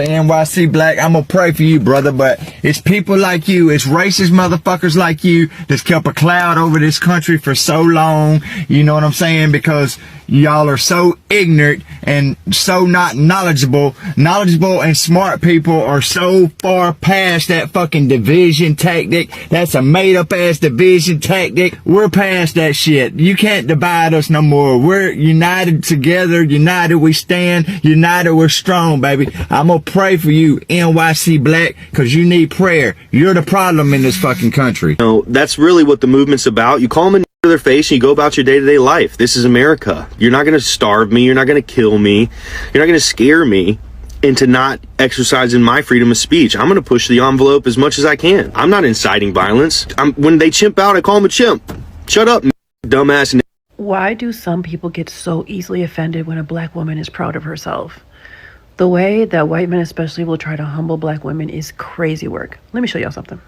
NYC Black, I'm gonna pray for you, brother, but it's people like you, it's racist motherfuckers like you that's kept a cloud over this country for so long, you know what I'm saying, because y'all are so ignorant and so not knowledgeable. Knowledgeable and smart people are so far past that fucking division tactic. That's a made up ass division tactic. We're past that shit. You can't divide us no more. We're united together. United we stand. United we're strong, baby. I'm gonna pray for you, NYC Black, because you need prayer. You're the problem in this fucking country. No, that's really what the movement's about. You call them in their face and you go about your day-to-day life. This is America. You're not going to starve me. You're not going to kill me. You're not going to scare me into not exercising my freedom of speech. I'm going to push the envelope as much as I can. I'm not inciting violence. When they chimp out, I call them a chimp. Shut up, dumbass. Why do some people get so easily offended when a black woman is proud of herself? The way that white men especially will try to humble black women is crazy work. Let me show y'all something.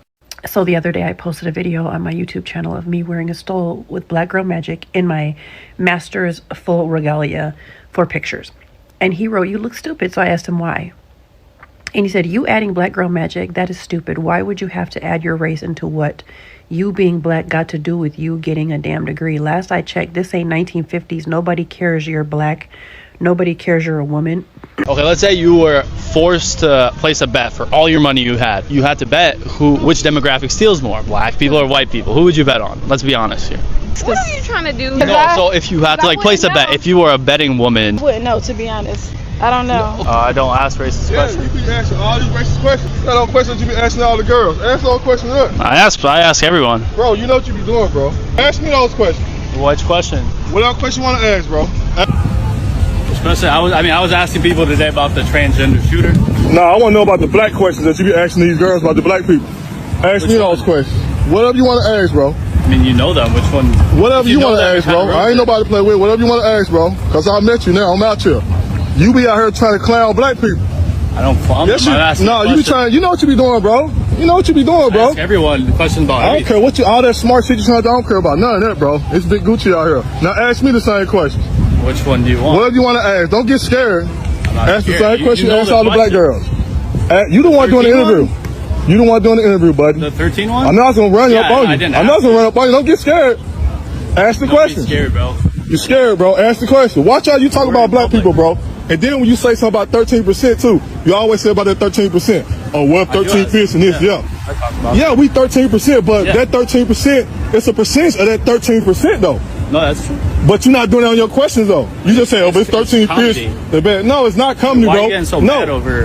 So the other day I posted a video on my YouTube channel of me wearing a stole with black girl magic in my master's full regalia for pictures. And he wrote, "You look stupid." So I asked him why. And he said, "You adding black girl magic, that is stupid. Why would you have to add your race into what you being black got to do with you getting a damn degree? Last I checked, this ain't 1950s. Nobody cares you're black. Nobody cares you're a woman." Okay, let's say you were forced to place a bet for all your money you had. You had to bet which demographic steals more, black people or white people. Who would you bet on? Let's be honest here. What are you trying to do? No, so if you had to like place a bet, if you were a betting woman. I wouldn't know, to be honest. I don't know. I don't ask racist questions. You be asking all these racist questions. That's all questions you be asking all the girls. Ask all questions up. I ask everyone. Bro, you know what you be doing, bro. Ask me those questions. Which question? What question you want to ask, bro? Especially, I was asking people today about the transgender shooter. No, I want to know about the black questions that you be asking these girls about the black people. Ask me those questions. Whatever you want to ask, bro. I mean, you know them. Which one? Whatever you want to ask, bro. I ain't nobody to play with. Whatever you want to ask, bro. Because I met you now. I'm out here. You be out here trying to clown black people. I don't clown them. No, you be trying. You know what you be doing, bro. You know what you be doing, bro. Ask everyone questions about I don't care what all that smart shit you trying to do. I don't care about none of that, bro. It's Big Gucci out here. Now ask me the same question. Which one do you want? Whatever you want to ask. Don't get scared. Ask the scared. same question. You know Ask the all the black girls. You the one doing the interview. You the one doing the interview, buddy. The 13 one? I'm not gonna run up on you. I'm not gonna run up on you. Don't get scared. Ask the question. Scared, bro. You're scared, bro. Ask the question. Watch how you talk about black people, bro. And then when you say something about 13% too, you always say about that 13%. Oh, well, 13% is, yeah, we 13%, but that 13% is a percentage of that 13% though. No, that's true. But you're not doing that on your questions though. You just say, "Oh, but it's 13 fish." No, it's not comedy, bro.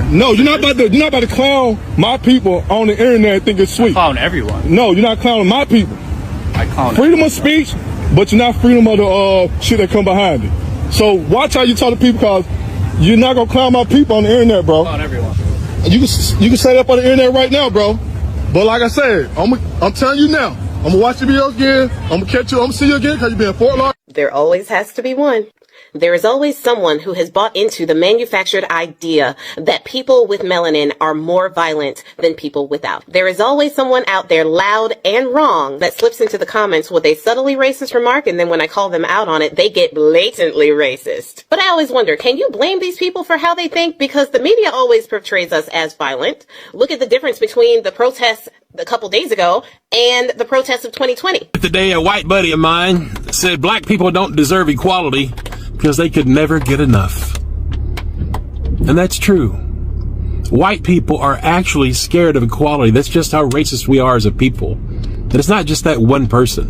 No, you're not about to clown my people on the internet and think it's sweet. I clown everyone. No, you're not clowning my people. I clown freedom of speech, but you're not freedom of the shit that come behind it. So watch how you talk to people, because you're not gonna clown my people on the internet, bro. Clown everyone. You can say that up on the internet right now, bro. But like I said, I'm telling you now. I'm gonna watch the videos again. I'm gonna catch you. I'm gonna see you again because you be in Fort Lauderdale. There always has to be one. There is always someone who has bought into the manufactured idea that people with melanin are more violent than people without. There is always someone out there loud and wrong that slips into the comments with a subtly racist remark, and then when I call them out on it, they get blatantly racist. But I always wonder, can you blame these people for how they think? Because the media always portrays us as violent. Look at the difference between the protests a couple days ago and the protests of 2020. Today, a white buddy of mine said black people don't deserve equality because they could never get enough. And that's true. White people are actually scared of equality. That's just how racist we are as a people. And it's not just that one person.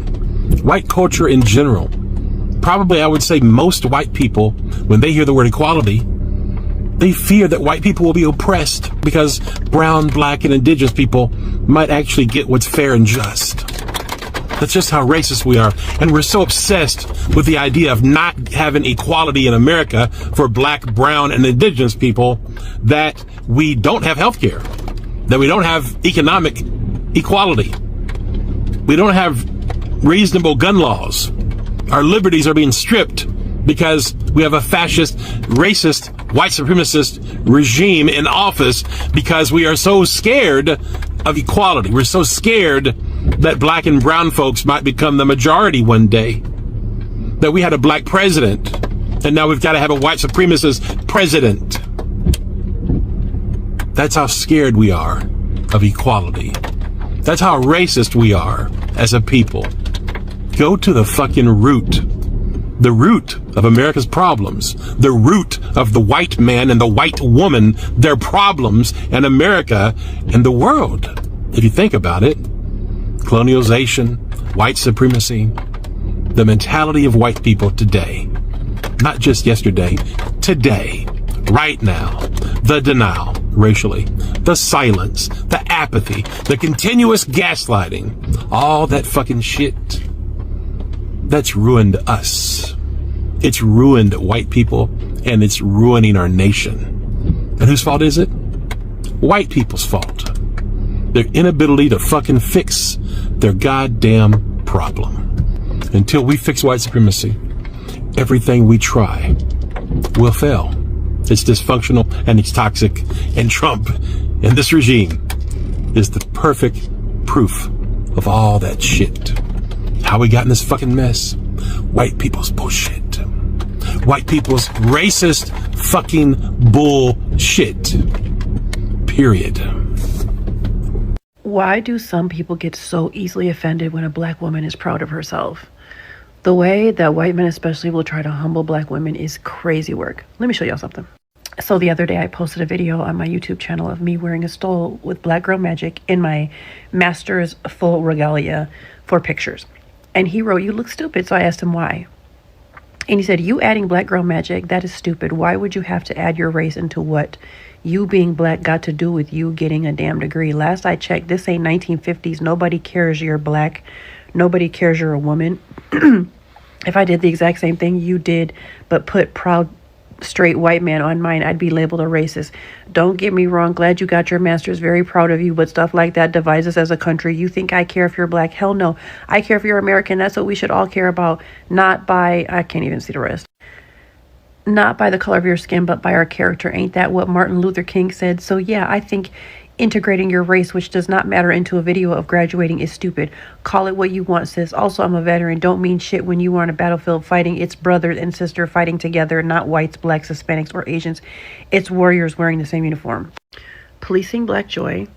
White culture in general. Probably I would say most white people, when they hear the word equality, they fear that white people will be oppressed because brown, black, and indigenous people might actually get what's fair and just. That's just how racist we are. And we're so obsessed with the idea of not having equality in America for black, brown, and indigenous people that we don't have health care, that we don't have economic equality. We don't have reasonable gun laws. Our liberties are being stripped because we have a fascist, racist, white supremacist regime in office because we are so scared of equality. We're so scared that black and brown folks might become the majority one day. That we had a black president, and now we've got to have a white supremacist president. That's how scared we are of equality. That's how racist we are as a people. Go to the fucking root. The root of America's problems. The root of the white man and the white woman, their problems, and America and the world. If you think about it, colonialization, white supremacy, the mentality of white people today, not just yesterday, today, right now, the denial racially, the silence, the apathy, the continuous gaslighting, all that fucking shit, that's ruined us. It's ruined white people, and it's ruining our nation. And whose fault is it? White people's fault. Their inability to fucking fix their goddamn problem. Until we fix white supremacy, everything we try will fail. It's dysfunctional and it's toxic, and Trump and this regime is the perfect proof of all that shit. How we got in this fucking mess? White people's bullshit. White people's racist fucking bullshit. Period. Why do some people get so easily offended when a black woman is proud of herself? The way that white men especially will try to humble black women is crazy work. Let me show y'all something. So the other day I posted a video on my YouTube channel of me wearing a stole with Black Girl Magic in my master's full regalia for pictures. And he wrote, "You look stupid." So I asked him why. And he said, "You adding Black Girl Magic, that is stupid. Why would you have to add your race into what you being black got to do with you getting a damn degree? Last I checked, this ain't 1950s. Nobody cares you're black. Nobody cares you're a woman." If I did the exact same thing you did, but put proud straight white man on mine, I'd be labeled a racist. Don't get me wrong. Glad you got your master's. Very proud of you. But stuff like that divides us as a country. You think I care if you're black? Hell no. I care if you're American. That's what we should all care about. Not by, I can't even see the rest. Not by the color of your skin, but by our character. Ain't that what Martin Luther King said? So yeah, I think integrating your race, which does not matter, into a video of graduating is stupid. Call it what you want, sis. Also, I'm a veteran. Don't mean shit when you are on a battlefield fighting. It's brothers and sisters fighting together, not whites, blacks, Hispanics, or Asians. It's warriors wearing the same uniform. Policing black joy,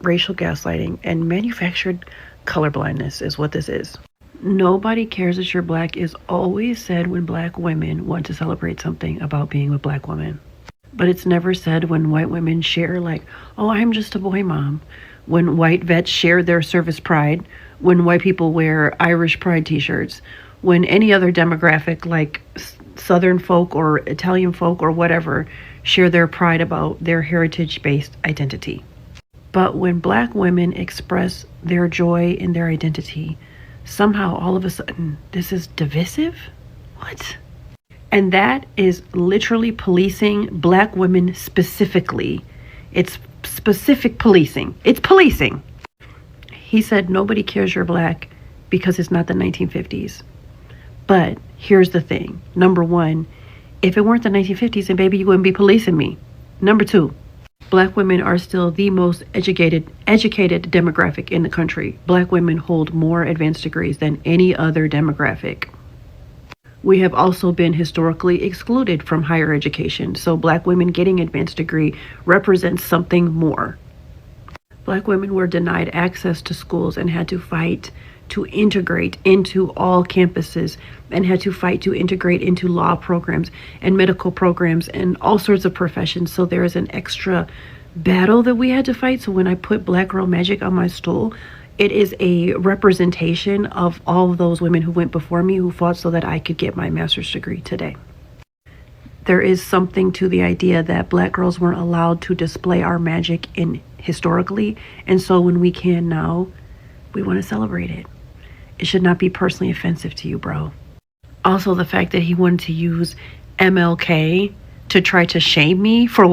racial gaslighting, and manufactured colorblindness is what this is. Nobody cares that you're black is always said when black women want to celebrate something about being a black woman. But it's never said when white women share, like, "Oh, I'm just a boy mom." When white vets share their service pride, when white people wear Irish pride t-shirts, when any other demographic like Southern folk or Italian folk or whatever share their pride about their heritage-based identity. But when black women express their joy in their identity, somehow all of a sudden this is divisive? What? And that is literally policing black women specifically. It's specific policing. It's policing. He said nobody cares you're black because it's not the 1950s. But here's the thing. Number one, if it weren't the 1950s, then baby, you wouldn't be policing me. Number two, black women are still the most educated demographic in the country. Black women hold more advanced degrees than any other demographic. We have also been historically excluded from higher education, so black women getting advanced degree represents something more. Black women were denied access to schools and had to fight to integrate into all campuses, and had to fight to integrate into law programs and medical programs and all sorts of professions. So there is an extra battle that we had to fight. So when I put Black Girl Magic on my stool, it is a representation of all of those women who went before me, who fought so that I could get my master's degree today. There is something to the idea that black girls weren't allowed to display our magic historically. And so when we can now, we want to celebrate it. It should not be personally offensive to you, bro. Also, the fact that he wanted to use MLK to try to shame me for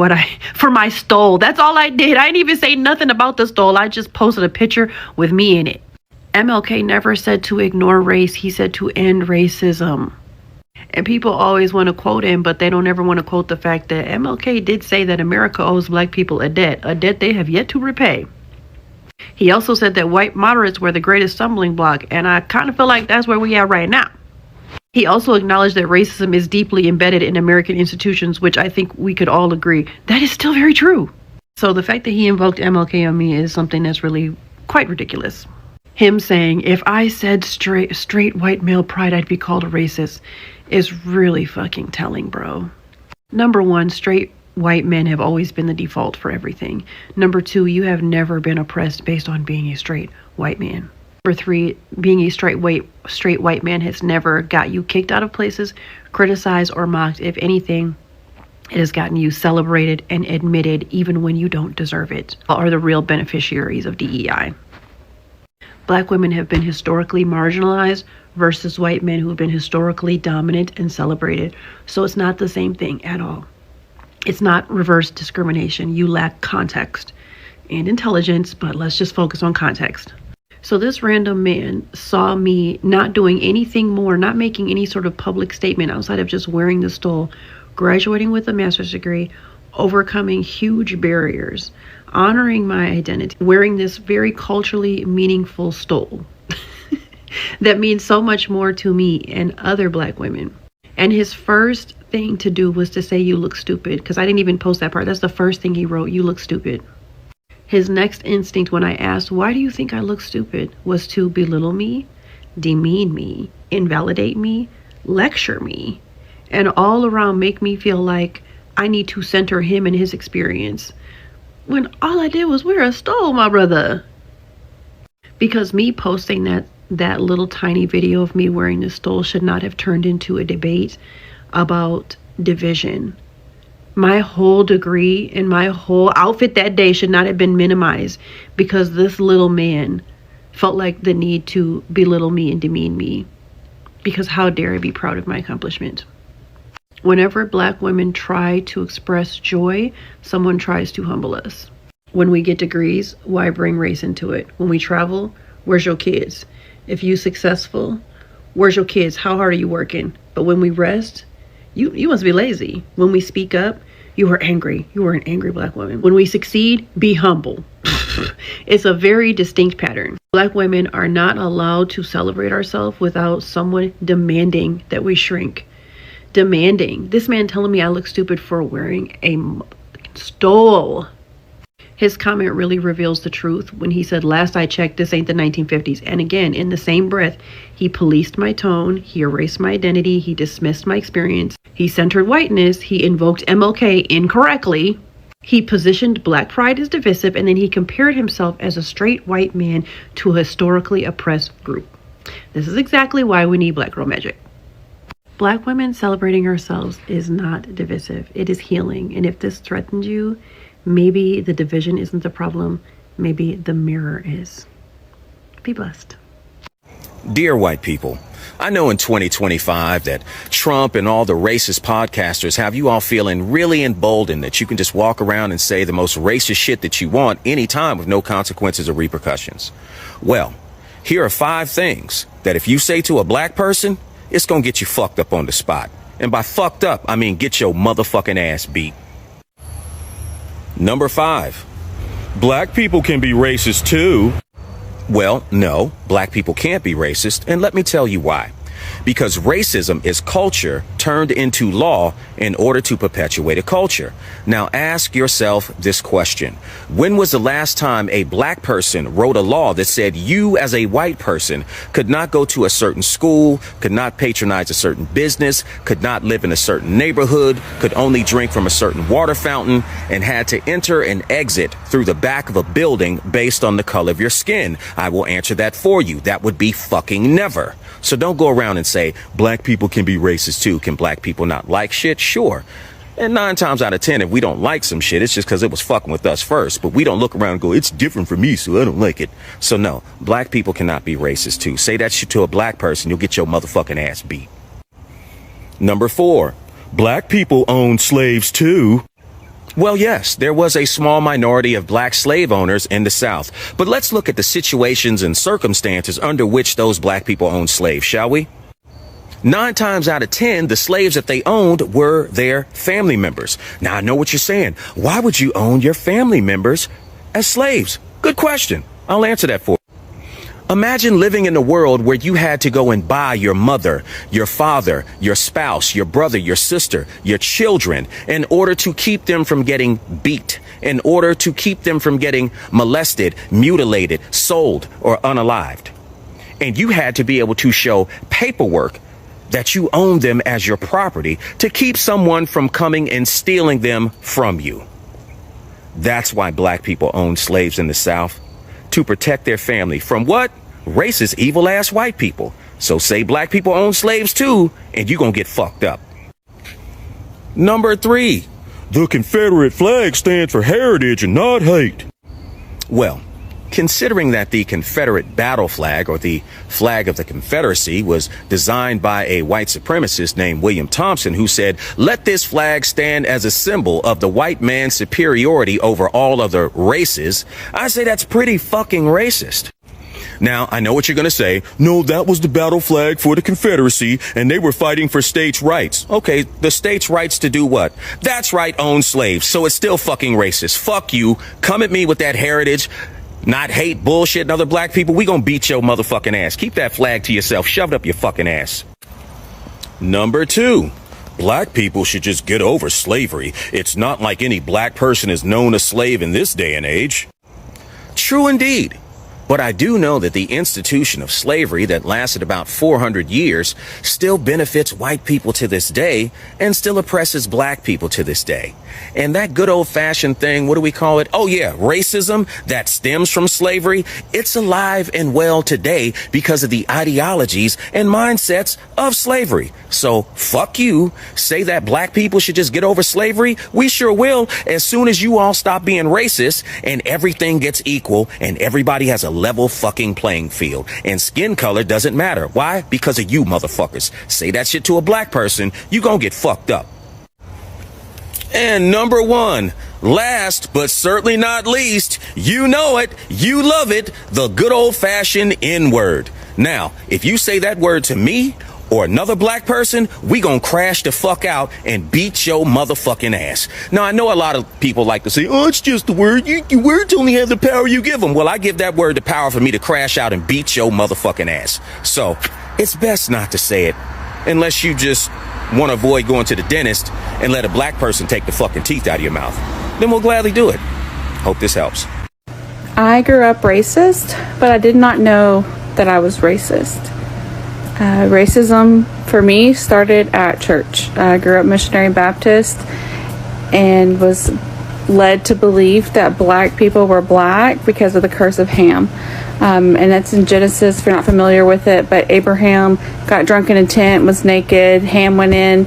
my stole. That's all I did. I didn't even say nothing about the stole. I just posted a picture with me in it. MLK never said to ignore race. He said to end racism. And people always want to quote him, but they don't ever want to quote the fact that MLK did say that America owes black people a debt they have yet to repay. He also said that white moderates were the greatest stumbling block, and I kind of feel like that's where we are right now. He also acknowledged that racism is deeply embedded in American institutions, which I think we could all agree that is still very true. So the fact that he invoked MLK on me is something that's really quite ridiculous. Him saying, if I said straight white male pride, I'd be called a racist, is really fucking telling, bro. Number one, straight white men have always been the default for everything. Number two, you have never been oppressed based on being a straight white man. Number three, being a straight white man has never got you kicked out of places, criticized, or mocked. If anything, it has gotten you celebrated and admitted even when you don't deserve it, are the real beneficiaries of DEI. Black women have been historically marginalized versus white men who have been historically dominant and celebrated. So it's not the same thing at all. It's not reverse discrimination. You lack context and intelligence, but let's just focus on context. So this random man saw me not doing anything more, not making any sort of public statement outside of just wearing the stole, graduating with a master's degree, overcoming huge barriers, honoring my identity, wearing this very culturally meaningful stole that means so much more to me and other Black women. And his first thing to do was to say, you look stupid, because I didn't even post that part. That's the first thing he wrote, you look stupid. His next instinct when I asked, why do you think I look stupid, was to belittle me, demean me, invalidate me, lecture me, and all around make me feel like I need to center him and his experience, when all I did was wear a stole, my brother. Because me posting that little tiny video of me wearing the stole should not have turned into a debate about division. My whole degree and my whole outfit that day should not have been minimized because this little man felt like the need to belittle me and demean me. Because how dare I be proud of my accomplishment? Whenever Black women try to express joy, someone tries to humble us. When we get degrees, why bring race into it? When we travel, where's your kids? If you successful, where's your kids? How hard are you working? But when we rest, you must be lazy. When we speak up, you are angry. You are an angry Black woman. When we succeed, be humble. It's a very distinct pattern. Black women are not allowed to celebrate ourselves without someone demanding that we shrink. Demanding. This man telling me I look stupid for wearing a stole. His comment really reveals the truth when he said, last I checked, this ain't the 1950s. And again, in the same breath, he policed my tone, he erased my identity, he dismissed my experience, he centered whiteness, he invoked MLK incorrectly, he positioned Black pride as divisive, and then he compared himself as a straight white man to a historically oppressed group. This is exactly why we need Black Girl Magic. Black women celebrating ourselves is not divisive. It is healing. And if this threatens you, maybe the division isn't the problem. Maybe the mirror is. Be blessed. Dear white people, I know in 2025 that Trump and all the racist podcasters have you all feeling really emboldened that you can just walk around and say the most racist shit that you want anytime with no consequences or repercussions. Well, here are 5 things that if you say to a Black person, it's gonna get you fucked up on the spot. And by fucked up, I mean get your motherfucking ass beat. Number 5, Black people can be racist too. Well, no, Black people can't be racist, and let me tell you why. Because racism is culture turned into law in order to perpetuate a culture. Now ask yourself this question. When was the last time a Black person wrote a law that said you as a white person could not go to a certain school, could not patronize a certain business, could not live in a certain neighborhood, could only drink from a certain water fountain, and had to enter and exit through the back of a building based on the color of your skin? I will answer that for you. That would be fucking never. So don't go around and say, Black people can be racist too. Can Black people not like shit? Sure. And 9 times out of 10, if we don't like some shit, it's just because it was fucking with us first. But we don't look around and go, it's different for me, so I don't like it. So no, Black people cannot be racist too. Say that shit to a Black person, you'll get your motherfucking ass beat. Number 4, Black people own slaves too. Well, yes, there was a small minority of Black slave owners in the South. But let's look at the situations and circumstances under which those Black people owned slaves, shall we? 9 times out of 10, the slaves that they owned were their family members. Now, I know what you're saying. Why would you own your family members as slaves? Good question. I'll answer that for you. Imagine living in a world where you had to go and buy your mother, your father, your spouse, your brother, your sister, your children in order to keep them from getting beat, in order to keep them from getting molested, mutilated, sold, or unalived. And you had to be able to show paperwork that you own them as your property to keep someone from coming and stealing them from you. That's why black people owned slaves in the South. To protect their family from what? Racist, evil ass white people. So say black people own slaves too, and you gonna get fucked up. Number 3, the Confederate flag stands for heritage and not hate. Well, considering that the Confederate battle flag, or the flag of the Confederacy, was designed by a white supremacist named William Thompson, who said, "Let this flag stand as a symbol of the white man's superiority over all other races," I say that's pretty fucking racist. Now, I know what you're going to say. No, that was the battle flag for the Confederacy, and they were fighting for states' rights. Okay, the states' rights to do what? That's right, own slaves. So it's still fucking racist. Fuck you. Come at me with that heritage, not hate bullshit and other black people. We gonna beat your motherfucking ass. Keep that flag to yourself. Shove it up your fucking ass. Number 2, black people should just get over slavery. It's not like any black person is known a slave in this day and age. True indeed. But I do know that the institution of slavery that lasted about 400 years still benefits white people to this day and still oppresses black people to this day. And that good old-fashioned thing, what do we call it? Oh yeah, racism that stems from slavery. It's alive and well today because of the ideologies and mindsets of slavery. So fuck you. Say that black people should just get over slavery. We sure will, as soon as you all stop being racist and everything gets equal and everybody has a level fucking playing field. And skin color doesn't matter. Why? Because of you motherfuckers. Say that shit to a black person, you gonna get fucked up. And number 1, last but certainly not least, you know it, you love it, the good old-fashioned N-word. Now, if you say that word to me or another black person, we gonna crash the fuck out and beat your motherfucking ass. Now, I know a lot of people like to say, oh, it's just a word. Your words only have the power you give them. Well, I give that word the power for me to crash out and beat your motherfucking ass. So, it's best not to say it unless you just want to avoid going to the dentist and let a black person take the fucking teeth out of your mouth. Then we'll gladly do it. Hope this helps. I grew up racist, but I did not know that I was racist. Racism for me started at church. I grew up missionary Baptist and was led to believe that black people were black because of the curse of Ham. And that's in Genesis, if you're not familiar with it, but Abraham got drunk in a tent, was naked. Ham went in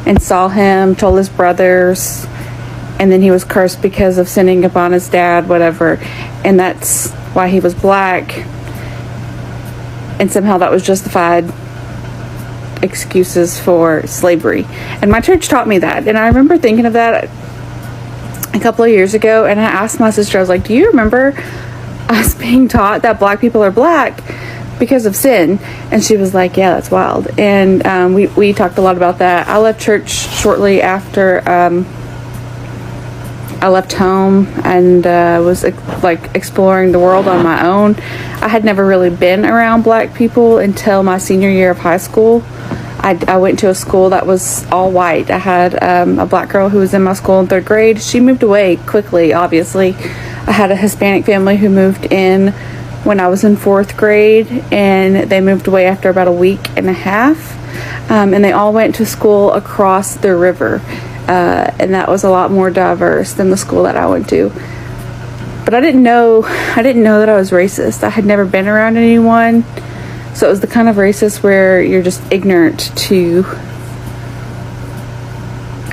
and saw him, told his brothers, and then he was cursed because of sinning upon his dad, whatever. And that's why he was black. And somehow that was justified excuses for slavery. And my church taught me that. And I remember thinking of that a couple of years ago, and I asked my sister, I was like, do you remember us being taught that black people are black because of sin? And she was like, yeah, that's wild. And we talked a lot about that. I left church shortly after I left home and was exploring the world on my own. I had never really been around black people until my senior year of high school. I went to a school that was all white. I had a black girl who was in my school in 3rd grade. She moved away quickly, obviously. I had a Hispanic family who moved in when I was in 4th grade, and they moved away after about a week and a half. And they all went to school across the river. And that was a lot more diverse than the school that I went to. But I didn't know that I was racist. I had never been around anyone. So it was the kind of racist where you're just ignorant to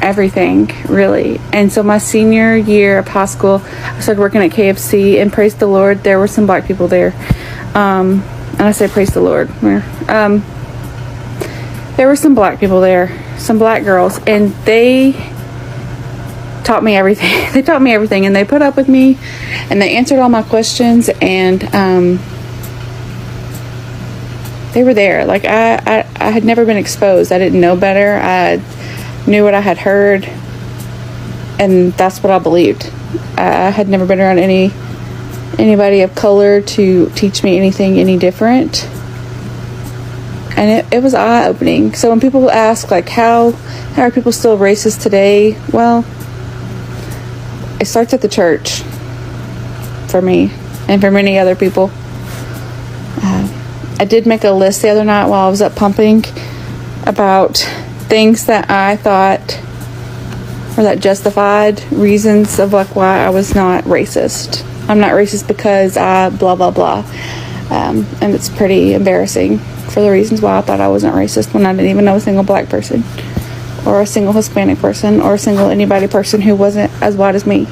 everything, really. And so my senior year of high school, I started working at KFC, and praise the Lord, there were some black people there. And I say praise the Lord. There were some black people there, some black girls, and they taught me everything. They taught me everything, and they put up with me, and they answered all my questions, and they were there. Like, I had never been exposed. I didn't know better. I knew what I had heard, and that's what I believed. I had never been around any anybody of color to teach me anything any different. And it was eye-opening. So when people ask, like, how are people still racist today? Well, it starts at the church for me and for many other people. I did make a list the other night while I was up pumping about things that I thought or that justified reasons of like why I was not racist. I'm not racist because I blah blah blah, and it's pretty embarrassing for the reasons why I thought I wasn't racist when I didn't even know a single black person or a single Hispanic person or a single anybody person who wasn't as white as me.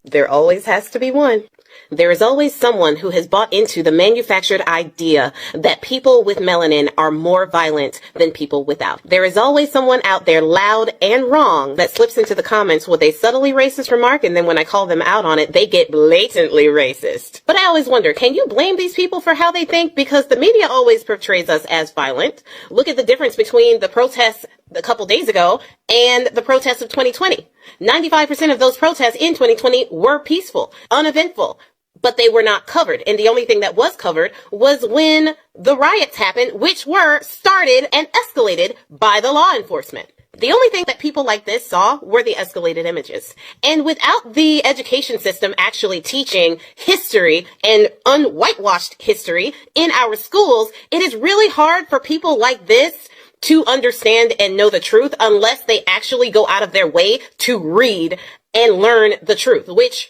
There always has to be one. There is always someone who has bought into the manufactured idea that people with melanin are more violent than people without. There is always someone out there loud and wrong that slips into the comments with a subtly racist remark, and then when I call them out on it, they get blatantly racist. But I always wonder, can you blame these people for how they think? Because the media always portrays us as violent. Look at the difference between the protests a couple days ago and the protests of 2020. 95% of those protests in 2020 were peaceful, uneventful, but they were not covered. And the only thing that was covered was when the riots happened, which were started and escalated by the law enforcement. The only thing that people like this saw were the escalated images. And without the education system actually teaching history and unwhitewashed history in our schools, it is really hard for people like this to understand and know the truth unless they actually go out of their way to read and learn the truth, which,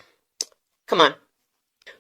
come on.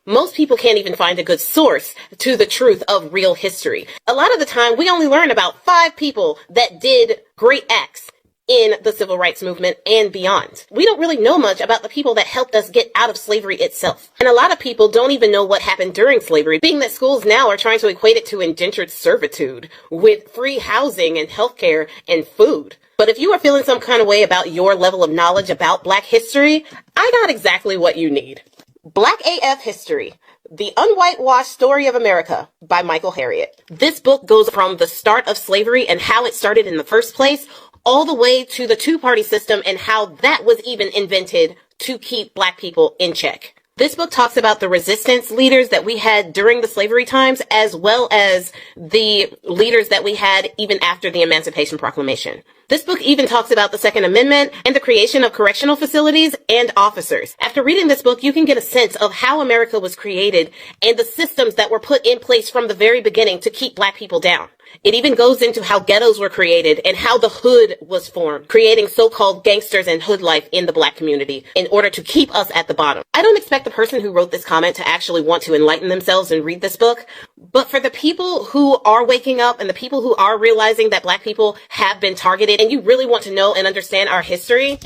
Most people can't even find a good source to the truth of real history. A lot of the time, we only learn about 5 people that did great acts in the civil rights movement and beyond. We don't really know much about the people that helped us get out of slavery itself. And a lot of people don't even know what happened during slavery, being that schools now are trying to equate it to indentured servitude with free housing and healthcare and food. But if you are feeling some kind of way about your level of knowledge about Black history, I got exactly what you need. Black AF History, The Unwhitewashed Story of America by Michael Harriot. This book goes from the start of slavery and how it started in the first place, all the way to the two-party system and how that was even invented to keep Black people in check. This book talks about the resistance leaders that we had during the slavery times, as well as the leaders that we had even after the Emancipation Proclamation. This book even talks about the Second Amendment and the creation of correctional facilities and officers. After reading this book, you can get a sense of how America was created and the systems that were put in place from the very beginning to keep Black people down. It even goes into how ghettos were created and how the hood was formed, creating so-called gangsters and hood life in the Black community in order to keep us at the bottom. I don't expect the person who wrote this comment to actually want to enlighten themselves and read this book, but for the people who are waking up and the people who are realizing that Black people have been targeted and you really want to know and understand our history,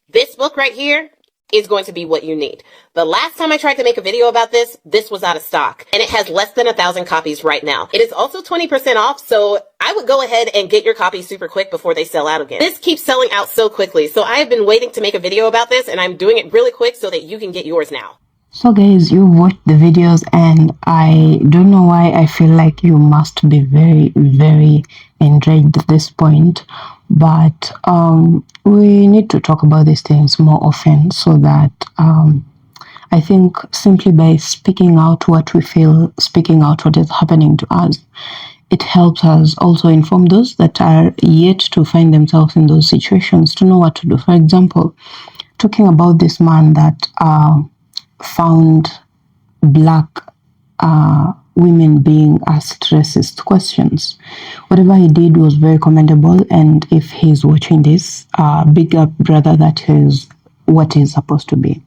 this book right here is going to be what you need. The last time I tried to make a video about this was out of stock, and it has less than 1,000 copies right now. It is also 20% off, so I would go ahead and get your copy super quick before they sell out again. This keeps selling out so quickly, so I have been waiting to make a video about this, and I'm doing it really quick so that you can get yours now. So guys, you watched the videos and I don't know why I feel like you must be very, very enraged at this point, but we need to talk about these things more often so that I think simply by speaking out what we feel, speaking out what is happening to us, it helps us also inform those that are yet to find themselves in those situations to know what to do. For example, talking about this man that found Black women being asked racist questions. Whatever he did was very commendable, and if he's watching this, big up brother, that is what is supposed to be.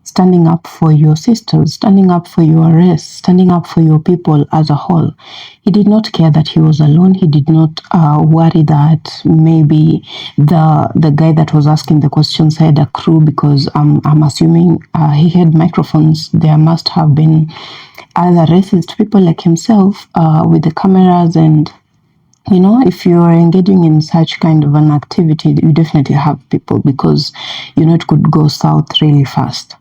Standing up for your sisters, standing up for your race, standing up for your people as a whole. He did not care that he was alone. He did not worry that maybe the guy that was asking the questions had a crew, because I'm assuming he had microphones. There must have been other racist people like himself with the cameras, and you know, if you are engaging in such kind of an activity, you definitely have people, because you know it could go south really fast.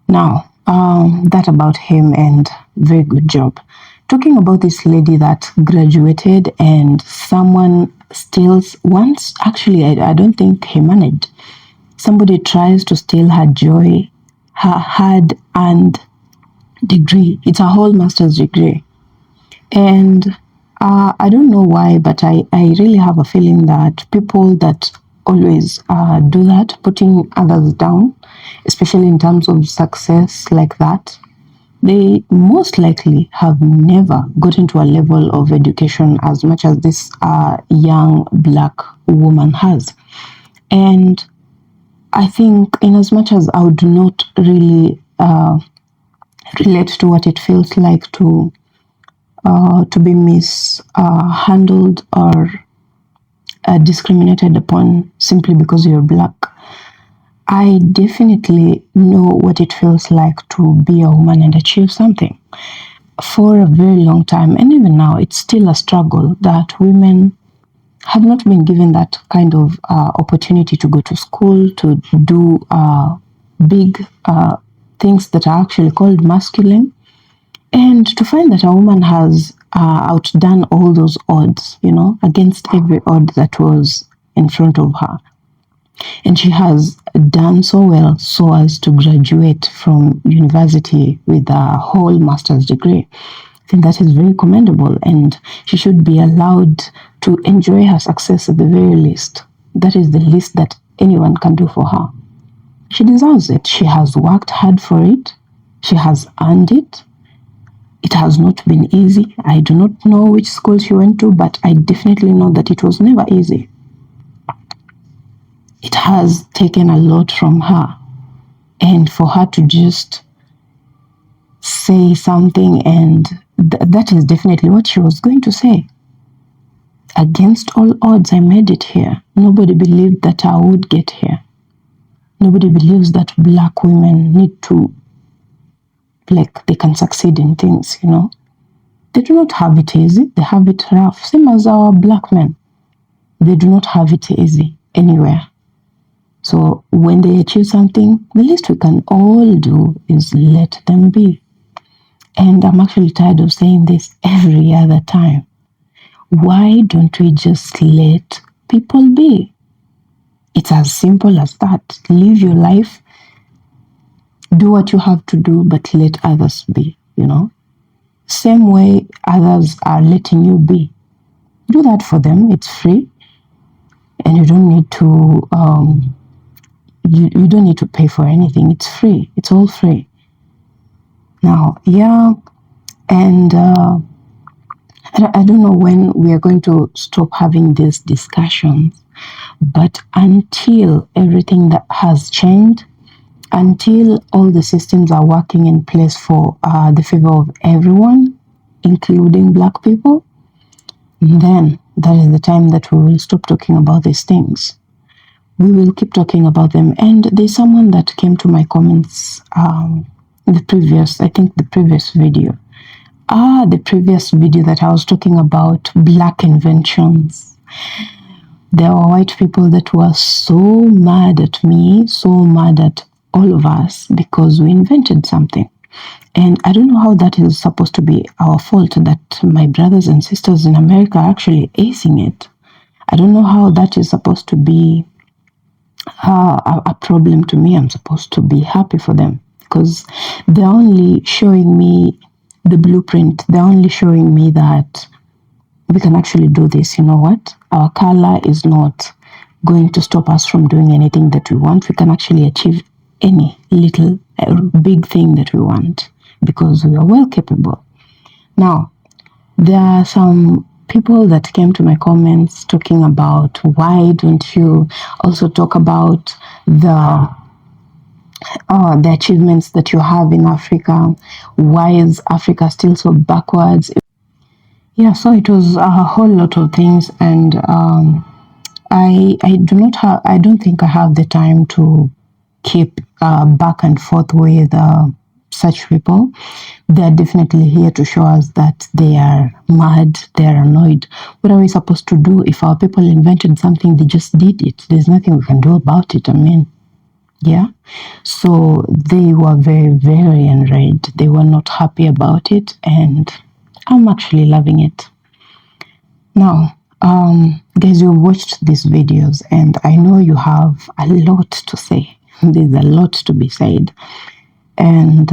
Now, that about him, and very good job. Talking about this lady that graduated and someone steals once, actually I don't think he managed. Somebody tries to steal her joy, had earned degree. It's a whole master's degree. And I don't know why, but I really have a feeling that people that always do that, putting others down, especially in terms of success like that, they most likely have never gotten to a level of education as much as this young black woman has. And I think in as much as I would not really relate to what it feels like to be mishandled or discriminated upon simply because you're black, I definitely know what it feels like to be a woman and achieve something. For a very long time, and even now, it's still a struggle that women have not been given that kind of opportunity to go to school, to do big things that are actually called masculine. And to find that a woman has outdone all those odds, against every odd that was in front of her. And she has done so well so as to graduate from university with a whole master's degree. I think that is very commendable, and she should be allowed to enjoy her success at the very least. That is the least that anyone can do for her. She deserves it. She has worked hard for it. She has earned it. It has not been easy. I do not know which school she went to, but I definitely know that it was never easy. It has taken a lot from her. And for her to just say something, and that is definitely what she was going to say. Against all odds, I made it here. Nobody believed that I would get here. Nobody believes that black women need to, they can succeed in things, They do not have it easy. They have it rough. Same as our black men. They do not have it easy anywhere. So when they achieve something, the least we can all do is let them be. And I'm actually tired of saying this every other time. Why don't we just let people be? It's as simple as that. Live your life, do what you have to do, but let others be, Same way others are letting you be. Do that for them. It's free. And you don't need to you don't need to pay for anything. It's free. It's all free. Now, and I don't know when we are going to stop having these discussions, but until everything that has changed, until all the systems are working in place for the favor of everyone, including black people, then that is the time that we will stop talking about these things. We will keep talking about them. And there's someone that came to my comments in the previous video. The previous video that I was talking about black inventions. There were white people that were so mad at me, so mad at all of us because we invented something. And I don't know how that is supposed to be our fault, that my brothers and sisters in America are actually acing it. I don't know how that is supposed to be a problem to me. I'm supposed to be happy for them because they're only showing me the blueprint. They're only showing me that we can actually do this. You know what? Our color is not going to stop us from doing anything that we want. We can actually achieve any little big thing that we want because we are well capable. Now, there are some people that came to my comments talking about why don't you also talk about the achievements that you have in Africa? Why is Africa still so backwards? So it was a whole lot of things, and I don't think I have the time to keep back and forth with such people. They're definitely here to show us that they are mad, they're annoyed. What are we supposed to do? If our people invented something, they just did it. There's nothing we can do about it. So they were very, very enraged. They were not happy about it, and I'm actually loving it. Now, guys, you've watched these videos, and I know you have a lot to say. There's a lot to be said. And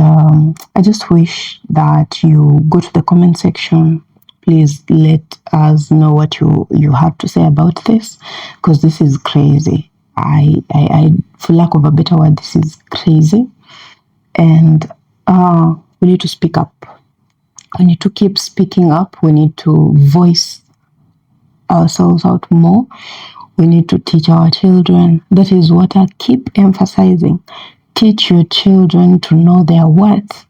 I just wish that you go to the comment section. Please let us know what you have to say about this, because this is crazy. I, for lack of a better word, this is crazy. And we need to speak up. We need to keep speaking up. We need to voice ourselves out more. We need to teach our children. That is what I keep emphasizing. Teach your children to know their worth.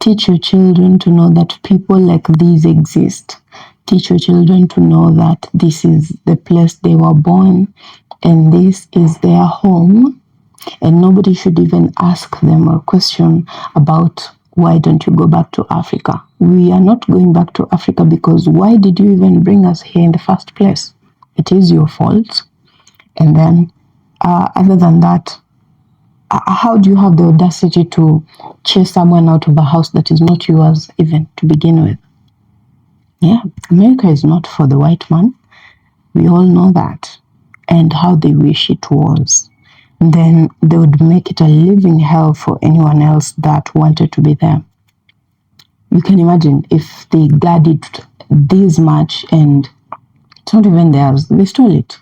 Teach your children to know that people like these exist. Teach your children to know that this is the place they were born and this is their home. And nobody should even ask them or question about why don't you go back to Africa. We are not going back to Africa because why did you even bring us here in the first place? It is your fault. And then other than that, how do you have the audacity to chase someone out of a house that is not yours even to begin with? Yeah, America is not for the white man. We all know that. And how they wish it was. Then they would make it a living hell for anyone else that wanted to be there. You can imagine if they guarded this much and it's not even theirs, they stole it.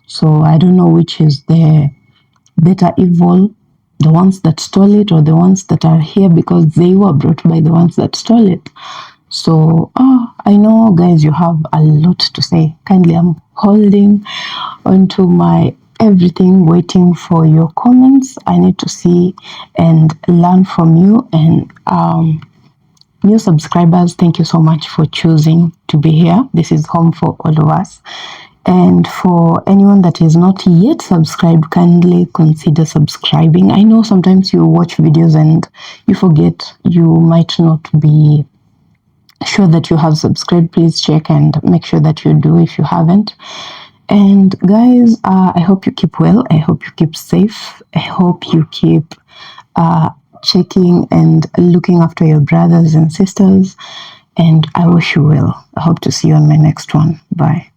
So I don't know which is the better evil, the ones that stole it or the ones that are here because they were brought by the ones that stole it. So I know, guys, you have a lot to say. Kindly, I'm holding onto my everything, waiting for your comments. I need to see and learn from you. And new subscribers, thank you so much for choosing to be here. This is home for all of us. And for anyone that is not yet subscribed, kindly consider subscribing. I know sometimes you watch videos and you forget. You might not be sure that you have subscribed. Please check and make sure that you do if you haven't. And guys, I hope you keep well. I hope you keep safe. I hope you keep checking and looking after your brothers and sisters. And I wish you well. I hope to see you on my next one. Bye.